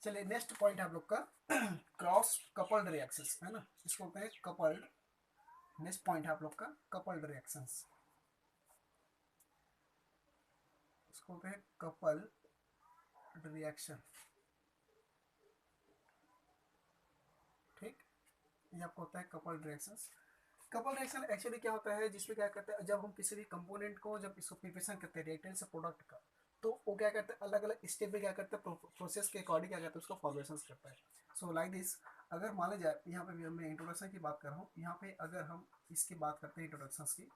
चलिए next point है आप लोग का क्रॉस कपल्ड रिएक्शंस, है ना, इसको कहते हैं कपल्ड। नेक्स्ट पॉइंट है आप लोग का कपल्ड रिएक्शंस, इसको कहते हैं कपल्ड रिएक्शन। ठीक, ये आपको होता है coupled reactions. Couple reaction actually क्या होता है, जिसमें क्या करते हैं, जब हम किसी भी कंपोनेंट को जब इसको प्रिपरेशन करते हैं रिएक्टेंट से प्रोडक्ट का, तो वो क्या करते हैं अलग अलग स्टेप में क्या करते हैं प्रोसेस के अकॉर्डिंग क्या करते हैं उसको फॉर्मेशन करता है। सो लाइक दिस, अगर मान लीजिए यहाँ पे भी मैं इंट्रोडक्शन की बात कर रहा हूँ, यहाँ पे अगर हम इसकी बात करते हैं इंट्रोडक्शन की,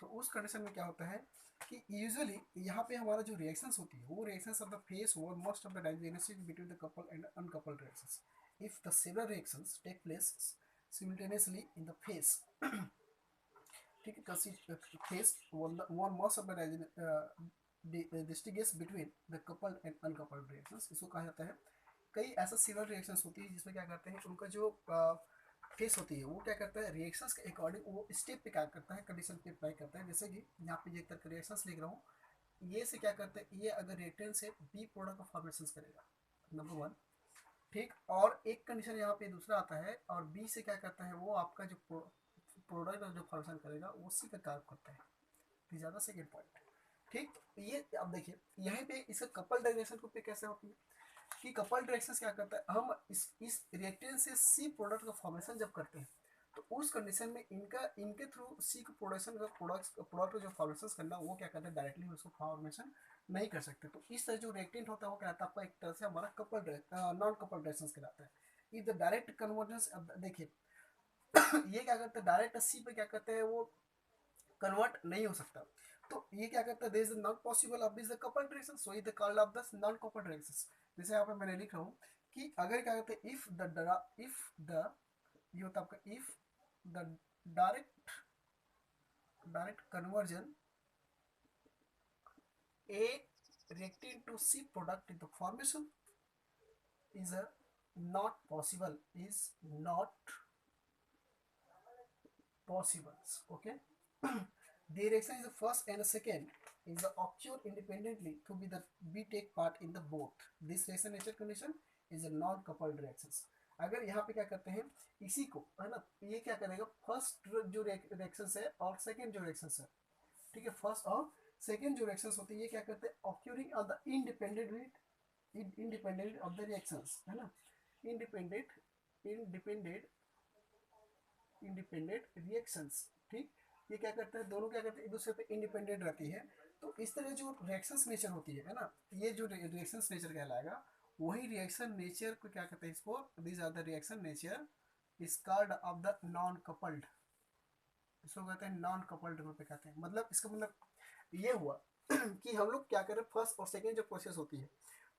तो उस कंडीशन में क्या होता है कि यूजुअली यहाँ पे हमारा जो रिएक्शंस होती है वो reactions of the face over most of the डायनेसिटी between the couple and uncoupled reactions. If the several reactions take place simultaneously in the face, ठीक है, face one most of the distinguish between the coupled and uncoupled reactions, इसको कहा जाता है। कई ऐसा similar reactions होती है जिसमें क्या करते हैं उनका जो फेस होती है वो क्या करता है रिएक्शंस के अकॉर्डिंग वो स्टेप पे क्या करता है कंडीशन पे अप्लाई करता है। जैसे कि यहाँ पे एक तक रिएक्शंस लिख रहा हूँ, ये से क्या करते हैं, ये अगर रिएक्टेंट से बी प्रोडक्ट का फॉर्मेशन करेगा नंबर वन, ठीक, और एक कंडीशन यहाँ पे दूसरा आता है, और बी से क्या करता है वो आपका जो प्रोडक्ट जो फॉर्मेशन करेगा वो सी का कार्य करता है। तो ज़्यादा सेकेंड पॉइंट, ठीक। ये अब देखिए यहाँ पे इसका कपल डायरेक्शन को पे कैसे होती है कि कपल डायरेक्शन क्या करता है, हम इस रिएक्टेंट से सी प्रोडक्ट का फॉर्मेशन जब करते हैं तो उस कंडीशन में इनके थ्रू सी को प्रोडक्शन का प्रोडक्ट जो फॉर्मेशन करना वो क्या करते हैं डायरेक्टली उसको फॉर्मेशन नहीं कर सकते। तो इस तरह जो रिएक्टेंट होता है वो कहता है आपका एक तरह से हमारा कपल नॉन कपल डायरेक्शन कहलाता है। इफ द डायरेक्ट कन्वर्जेंस, देखिए ये क्या करते हैं डायरेक्ट सी पे क्या करते हैं वो कन्वर्ट नहीं हो सकता, तो ये क्या करता है, there is not possible of this the couple direction, so it called of the non couple directions. जैसे यहाँ पे मैंने लिख रहा हूँ कि अगर क्या करते हैं इफ द ये होता है आपका if the direct conversion A reacting to C product in the formation is a not possible, is not possible. Okay. The reaction is the first and the second is the occur independently to be the be take part in the both. This reaction nature condition is a non coupled reactions. अगर यहाँ पे क्या करते हैं इसी को, है ना, ये क्या करेगा फर्स्ट जो रिएक्शन है और सेकेंड जो रिएक्शन है, ठीक है, फर्स्ट और सेकेंड जो रिएक्शंस होती है ये क्या करते हैं occurring on the independent of the reactions, है ना, इंडिपेंडेंट इंडिपेंडेंट इंडिपेंडेंट रिएक्शंस, ठीक। ये क्या करते हैं दोनों क्या करते हैं एक दूसरे पे इंडिपेंडेंट रहती है। तो इस तरह जो रिएक्शंस नेचर होती है ना, ये जो रिएक्शंस नेचर कहलाएगा, वही रिएक्शन नेचर को क्या कहते हैं इसको, this are the reaction nature is called of the non coupled, इसको कहते हैं नॉन कपल्ड रूप में कहते हैं। मतलब इसका मतलब ये हुआ कि हम लोग क्या करें फर्स्ट और सेकेंड जो प्रोसेस होती है,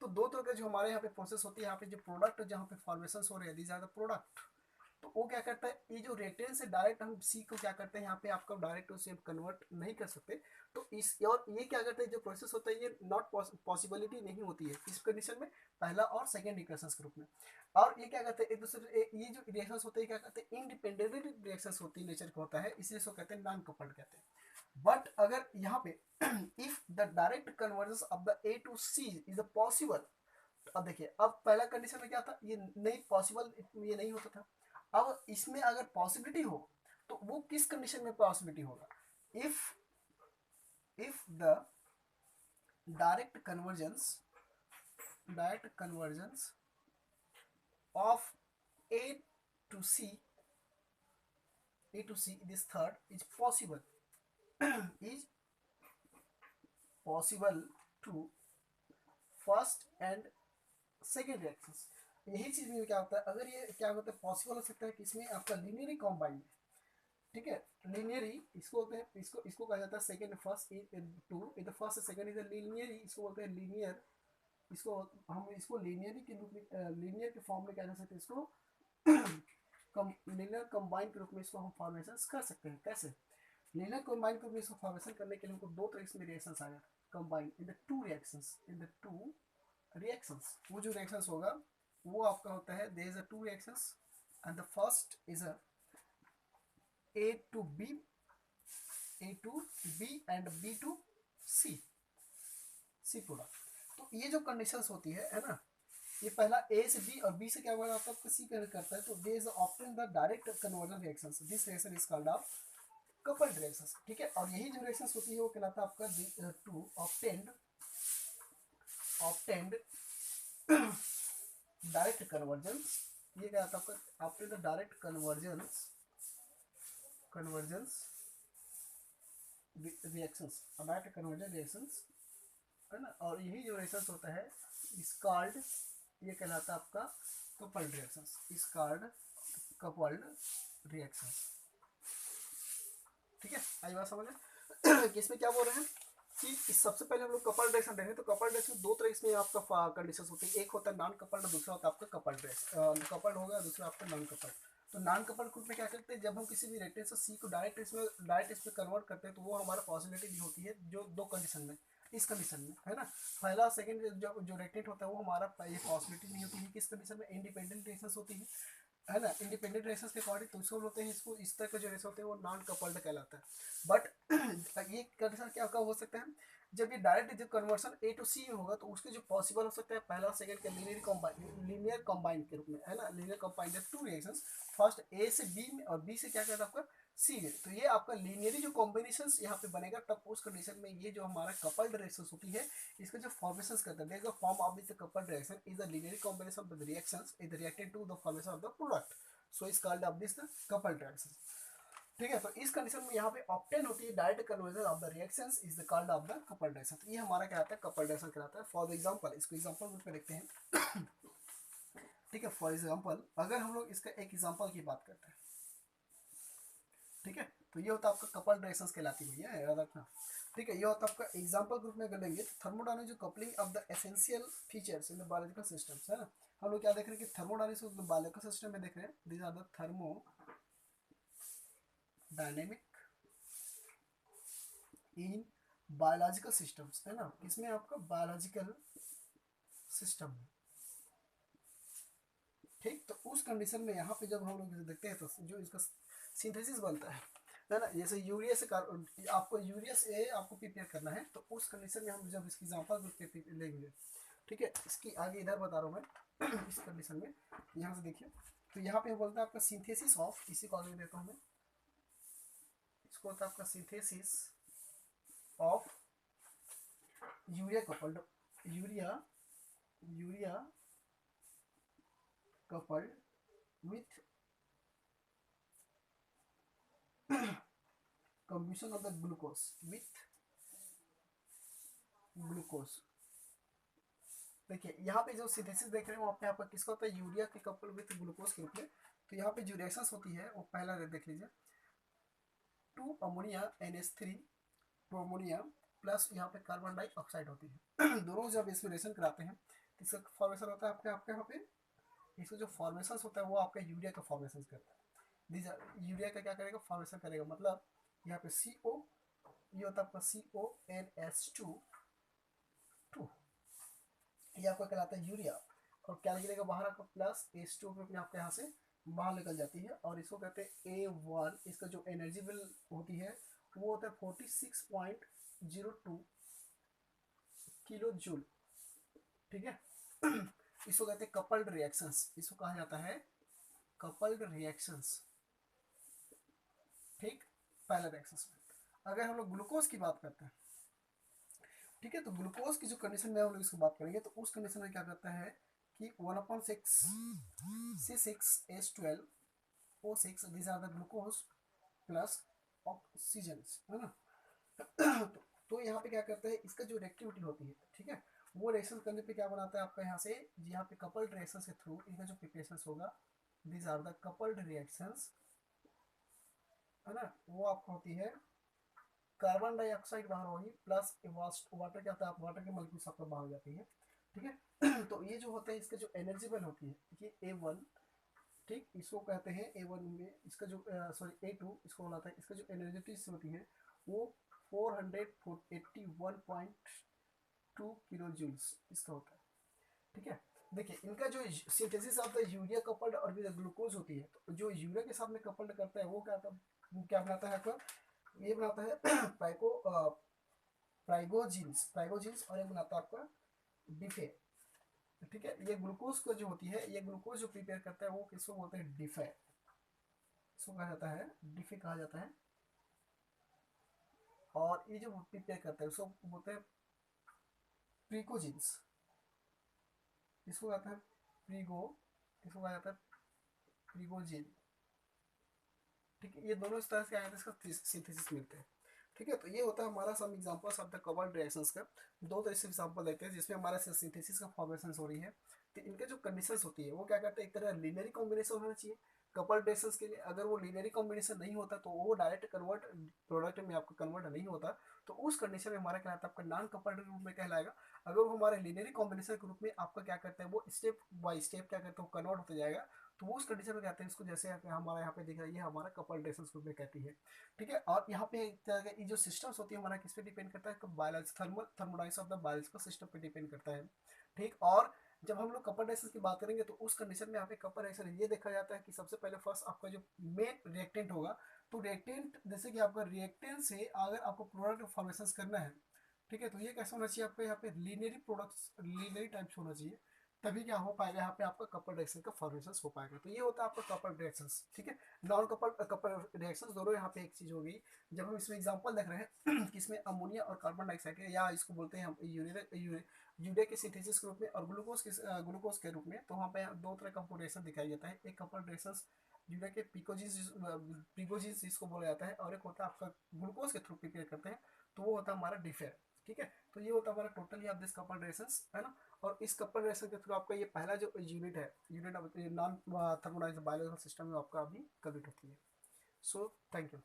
तो दो तरह का जो हमारे यहाँ पे प्रोसेस होती है, यहाँ पे जो प्रोडक्ट जहाँ पे फॉर्मेशन हो रहे हैं दीज आर द प्रोडक्ट, तो वो क्या करता है ये जो रिएक्टेंट से डायरेक्ट हम सी को क्या करते हैं यहाँ पे आपका डायरेक्ट उसे कन्वर्ट नहीं कर सकते। तो इस और ये क्या करते हैं जो प्रोसेस होता है ये नॉट पॉसिबिलिटी नहीं होती है इस कंडीशन में पहला और सेकेंड इक्वेशन के रूप में। और ये क्या करते हैं एक दूसरे ये जो रिएक्शन होते हैं क्या कहते हैं इंडिपेंडेंट रिएक्शन होती है नेचर का होता है, इसलिए इसको कहते हैं नॉन कपल्ड कहते हैं। बट अगर यहाँ पे if the direct convergence of the A to C is possible, अब देखिए अब पहला कंडीशन में क्या था ये नहीं पॉसिबल, ये नहीं होता था। अब इसमें अगर पॉसिबिलिटी हो तो वो किस कंडीशन में पॉसिबिलिटी होगा, if the direct convergence of A to C this third is possible is possible to first and second reactions. यही चीज में क्या होता है अगर ये क्या होता है पॉसिबल हो सकता है कि इसमें आपका लीनियरी कॉम्बाइंड, ठीक है, लीनियरी इसको होते हैं इसको कहा जाता है second first two in the first second is linearly, इसको बोलते हैं लीनियर, इसको हम इसको लीनियरी के रूप में लीनियर के फॉर्म में क्या कर सकते हैं इसको लीनियर कंबाइन के रूप में इसको हम फॉर्मेशन कर सकते हैं। कैसे लीनियर कंबाइन के रूप में इसको फॉर्मेशन करने के लिए हमको दो तरह से रिएक्शंस आ जाता है combine in the two reactions. वो जो रिएक्शंस होगा वो आपका होता है there is a two reactions and the first is a A to B and B to C product. तो ये जो कंडीशंस होती है ना, ये पहला ए से बी और बी से क्या बना आपका सी करता है, तो they is obtain the direct conversion reactions, this reaction is called of coupled reactions, ठीक है। और यही जो रिएक्शंस होती है वो कहलाता है आपका टू ऑप्टेंड डायरेक्ट कन्वर्जेंस, ये क्या आता है आपका obtained direct convergence reactions, direct conversion reactions, है ना। और यही जो रिएक्शंस होता है इस कॉल्ड, ये कहलाता है आपका कपल्ड रिएक्शंस, इस कॉल्ड कपल्ड रिएक्शंस, ठीक है। आई बात समझ में कि इसमें क्या बोल रहे हैं कि सबसे पहले हम लोग कपल्ड रिएक्शन देखें, तो कपल्ड रिएक्शन दो तरह इसमें आपका कंडीशंस होती है, एक होता है नॉन कपल्ड, दूसरा होता है आपका कपल्ड रिएक्शन, कपल्ड होगा, दूसरा आपका नॉन कपल्ड। तो नॉन कपल्ड ग्रुप में क्या करते हैं, जब हम किसी भी रिएक्टेंट से सी को डायरेक्ट इसमें कन्वर्ट करते हैं, तो वो हमारा पॉसिबिलिटी भी होती है जो दो कंडीशन में, इस कंडीशन में, है ना। पहला सेकंड जो रिएक्टेंट होता है वो हमारा ये पॉसिबिलिटी नहीं होती है, किस कंडीशन में, इंडिपेंडेंट रिएक्शंस होती है ना। इंडिपेंडेंट रिएक्शंस के अकॉर्डिंग तो उसको बोलते हैं, इसको इस तरह के जो रिएक्शन होते हैं वो नॉन कपल्ड कहलाता है। बट ये कंडीशन क्या कब हो सकता है, जब ये डायरेक्ट जब कन्वर्सन ए टू सी में होगा, तो उसके जो पॉसिबल हो सकता है पहला सेकंड के लीनियर कंबाइन के रूप में, है ना। Linear combine two reactions, first A से बी में और बी से क्या कहता है आपका सी में, तो ये आपका लीनियरी जो कॉम्बिनेशन यहाँ पे बनेगा, तब उस कंडीशन में ये जो हमारा कपल्ड रिएक्शंस होती है, इसका जो फॉर्मेशन करता है, the form of the coupled reaction is the linearly combination of the reactions is reacted to the formation of the product, so is called of this the coupled reaction, ठीक है। तो इस कंडीशन में यहाँ पे obtain होती है direct conversion of the reactions is the called of the coupled reaction, तो ये हमारा क्या आता है कपल्ड रिएक्शन कहलाता है। फॉर एग्जांपल इसको एग्जांपल रूप में देखते हैं, ठीक है। फॉर एग्जांपल अगर हम लोग इसका एक एग्जांपल की बात करते हैं, ठीक है, तो ये होता है आपका कपल्ड रिएक्शंस कहलाती है, याद रखना, ठीक है। ये होता है आपका एग्जांपल ग्रुप में अगर लेंगे तो थर्मोडायनामिक जो coupling of the essential features in the biological systems, है ना। हम लोग क्या देख रहे हैं कि थर्मोडायनामिक्स बायोलॉजिकल सिस्टम में देख रहे हैं, these are the thermodynamic in biological systems, है ना। इसमें आपका बायोलॉजिकल सिस्टम, ठीक। तो उस कंडीशन में यहाँ पे जब हम लोग इसे देखते हैं तो जो इसका सिंथेसिस बनता है ना, जैसे यूरिया से आपको यूरिया से आपको प्रिपेयर करना है, तो उस कंडीशन में हम जब इसकी एग्जांपल लेंगे, ठीक है। इसकी आगे इधर बता रहा हूँ मैं इस कंडीशन में, यहाँ से देखिए, तो यहाँ पे बोलता है आपका सिंथेसिस ऑफ, इसी को आगे देता हूँ मैं, इसको होता है आपका synthesis of urea coupled urea coupled with combustion of the glucose with glucose। देखिए यहाँ पे जो सिंथेसिस देख रहे हैं वो अपने आप किसका होता है, यूरिया के कपल विथ ग्लूकोज के रूप में। तो यहाँ पे जो रिएक्शंस होती है वो पहला देख लीजिए, 2 अमोनिया NH3 2 अमोनिया प्लस यहाँ पे कार्बन डाइऑक्साइड होती है दोनों जब इसमें रिएक्शन कराते हैं तो इसका फॉर्मेशन होता है आपके यहाँ पे, इसका जो फॉर्मेशन होता है वो आपका यूरिया का फॉर्मेशन करता है। यूरिया का क्या करेगा, फॉर्मेशन करेगा, मतलब यहाँ पे CO, ये होता है आपका CONH2 ये आपका कहलाता है यूरिया, और क्या निकलेगा बाहर आपका प्लस H2 में आपके यहाँ से बाहर निकल जाती है, और इसको कहते हैं A1। इसका जो एनर्जी बिल होती है वो होता है 46.02 किलो जूल, ठीक है इसको कहते हैं कपल्ड रिएक्शंस, इसको कहा जाता है कपल्ड रिएक्शंस, ठीक। पहला रिएक्शंस में अगर हम लोग ग्लूकोज की बात करते हैं, ठीक है, तो ग्लूकोज की जो कंडीशन में हम लोग इसको बात करेंगे, तो उस कंडीशन में क्या करता है कि 1/6 C6H12O6 these are the glucose plus oxygen, है ना तो यहाँ पे क्या करता है, इसका जो रिएक्टिविटी होती है, ठीक है, वो रिएक्शन करने पे क्या बनाता है आपका यहाँ से, यहाँ पे कपल्ड रिएक्शन के थ्रू इनका जो प्रिपरेशन होगा, these are the coupled reactions, है ना, वो आपको होती है कार्बन डाइऑक्साइड बाहर होगी प्लस वाटर, क्या होता है वाटर के मॉलिक्यूल्स आपका बाहर जाती है, ठीक है तो ये जो होता है इसका जो एनर्जी बिल होती है, ये A1, ठीक, इसको कहते हैं A1 में, इसका जो सॉरी A2 इसको बोलाता है, इसका जो एनर्जी होती है वो 481.2 किलो जूल्स इसका होता है, ठीक है। देखिए इनका जो synthesis of the urea coupled और विद ग्लूकोज होती है, तो जो यूरिया के साथ में कपल्ड करता है वो क्या बनाता है आपका, ये बनाता है प्राइगोजीन्स और एक बनाता है आपका डिफे, ठीक है। ये ग्लूकोज को जो होती है, ये ग्लूकोज जो प्रिपेयर करता है वो किसको बोलते हैं, डिफे, इसको कहा जाता है डिफे कहा जाता है। और ये जो प्रिपेयर करता है उसको बोलते हैं प्रीकोजिन्स, इसको कहते हैं प्रीगो, इसको कहा जाता है प्रीगोजिन। ठीक है, ये दोनों इस तरह से आए इसका सिंथेसिस मिलते हैं। ठीक है, तो ये होता है हमारा some examples of the coupled reactions का। दो तरह से एग्जांपल देते हैं जिसमें हमारा सिंथेसिस का फॉर्मेशन हो रही है। तो इनके जो कंडीशंस होती है वो क्या करते हैं, एक तरह लीनियरी कॉम्बिनेशन होना चाहिए कपल्ड रिएक्शंस के लिए। अगर वो लीनियरी कॉम्बिनेशन नहीं होता तो वो डायरेक्ट कन्वर्ट प्रोडक्ट में आपका कन्वर्ट नहीं होता, तो उस कंडीशन में हमारा क्या रहता है, आपका नॉन कपल्ड रूप में कहलाएगा। अगर वो हमारे लीनियरी कॉम्बिनेशन के रूप में आपका क्या करता है, वो स्टेप बाय स्टेप क्या करता है, वो कन्वर्ट होता जाएगा, तो वो उस कंडीशन में कहते हैं इसको, जैसे हमारा यहाँ पे दिख रहा है, ये हमारा कपल्ड रिएक्शंस ग्रुप में कहती है। ठीक है, और यहाँ पे ये जो सिस्टम्स होती है हमारा किस पे डिपेंड करता है, biology thermodynamics of the biological system पे डिपेंड करता है। ठीक, और जब हम लोग कपल रिएक्शन की बात करेंगे तो उस कंडीशन में यहाँ पे कपल रिएक्शन ये देखा जाता है कि सबसे पहले फर्स्ट आपका जो मेन रिएक्टेंट होगा, तो रिएक्टेंट जैसे कि आपका रिएक्टेंट से अगर आपको प्रोडक्ट फॉर्मेशन करना है, ठीक है, तो ये कैसा होना चाहिए, आपको यहाँ पे लीनियरी प्रोडक्ट्स लीनियरी टाइप्स होना चाहिए, तभी क्या हो पाएगा, यहाँ पे आपका कपल रिएक्शन का फॉर्मेशन हो पाएगा। तो ये होता है आपका कपल रिएक्शंस। ठीक है, नॉन कपल रिएक्शंस दोनों यहाँ पे एक चीज होगी। जब हम इसमें एग्जांपल देख रहे हैं कि इसमें अमोनिया और कार्बन डाइऑक्साइड या इसको बोलते हैं हम यूरिया के सिंथेसिस के रूप में और ग्लूकोज के रूप में, तो वहाँ पे दो तरह का रिएक्शन दिखाई जाता है। एक कपल रिएक्शन यूरिया के पिकोजिन्स जिसको बोला जाता है, और एक होता है आपका ग्लूकोज के थ्रू प्रिपेयर करते हैं, तो वो होता है हमारा डिफेयर। ठीक है, तो ये होता है हमारा totally off this couple reactions, है ना। और इस कपल रिएक्शन के थ्रू आपका ये पहला जो यूनिट है, unit of non thermodynamic biological system में आपका अभी कंप्लीट होती है। So thank you.